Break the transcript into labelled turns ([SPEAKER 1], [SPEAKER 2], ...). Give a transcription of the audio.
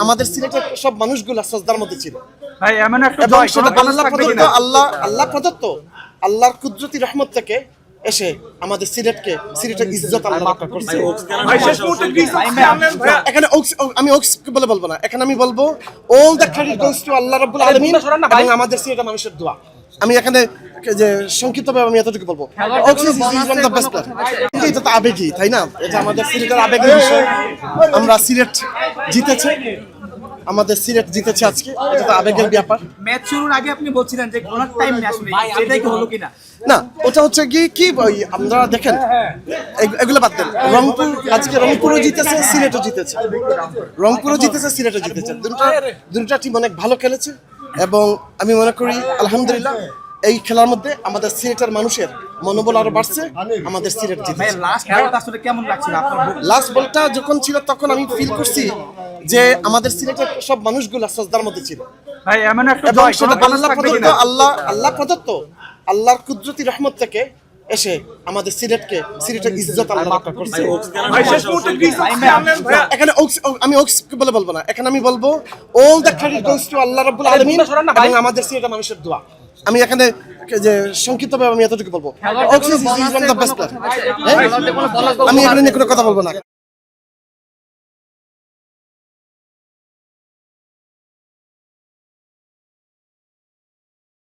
[SPEAKER 1] আমাদের সিলেটের সব মানুষগুলো সজদার মধ্যে ছিল
[SPEAKER 2] ভাই এমন একটা
[SPEAKER 1] এবং
[SPEAKER 2] জয়
[SPEAKER 1] সেটা
[SPEAKER 2] কোনো বাংলা
[SPEAKER 1] আল্লাহ
[SPEAKER 2] থাকবে
[SPEAKER 1] প্রদত্ত
[SPEAKER 2] কিনা?
[SPEAKER 1] আল্লাহ প্রদত্ত আল্লাহর কুদরতি রহমত থেকে এসে আমাদের সিলেটের ইজ্জত আল্লাহ রক্ষা করছে।
[SPEAKER 2] ভাই শেষ মুহূর্তে প্লিজ আনলেন ভাই।
[SPEAKER 1] এখানে আমি বলে বলবো না, এখানে আমি বলবো all the credit goes to Allah রাব্বুল আলামিন এবং আমাদের সিলেটের মানুষের দোয়া। আমি এখানে যে সংক্ষিপ্তভাবে আমি এতটুকু বলবো, one of the best player. এটা তো আবেগী, তাই না? এটা আমাদের সিলেটের আবেগের বিষয়। আমরা সিলেট জিতেছে, আমাদের সিলেট জিতেছে আজকে, এটা তো আবেগের ব্যাপার।
[SPEAKER 3] ম্যাচ শুরুর আগে আপনি বলছিলেন যে কোন টাইম ম্যাচ নেই, সেটাই কি হলো কিনা?
[SPEAKER 1] না, ওটা হচ্ছে কি ওই আমরা দেখেন এগুলো বাদ দেন। আজকে রংপুরও জিতেছে, সিলেটও জিতেছে, রংপুরও জিতেছে, সিলেটও জিতেছে। দুটো টিম অনেক ভালো খেলেছে এবং আমি মনে করি আলহামদুলিল্লাহ এই খেলার মধ্যে আমাদের সিলেটের মানুষের মনোবল আরো বাড়ছে, আমাদের সিলেট
[SPEAKER 3] ভাই
[SPEAKER 1] জিতেছে।
[SPEAKER 3] লাস্ট বলটা আসলে কেমন লাগছিল আপনার?
[SPEAKER 1] লাস্ট বলটা যখন ছিল তখন আমি ফিল করছি যে আমাদের সিলেটের সব মানুষগুলো সজদার মধ্যে ছিল
[SPEAKER 2] ভাই এমন একটা
[SPEAKER 1] এবং
[SPEAKER 2] জয়
[SPEAKER 1] সেটা
[SPEAKER 2] কোনো বাংলা
[SPEAKER 1] আল্লাহ
[SPEAKER 2] থাকবে
[SPEAKER 1] প্রদত্ত
[SPEAKER 2] কিনা?
[SPEAKER 1] আল্লাহ প্রদত্ত আল্লাহর কুদরতি রহমত থেকে এসে আমাদের সিলেটের ইজ্জত আল্লাহ রক্ষা করছে।
[SPEAKER 2] ভাই শেষ মুহূর্তে প্লিজ আনলেন ভাই।
[SPEAKER 1] এখানে আমি বলে বলবো না, এখানে আমি বলবো all the credit goes to Allah রাব্বুল আলামিন এবং আমাদের সিলেটের মানুষের দোয়া। আমি এখানে যে সংক্ষিপ্তভাবে আমি এতটুকু বলবো, one of the best player. আমি এখানে নিয়ে কোনো কথা বলবো না।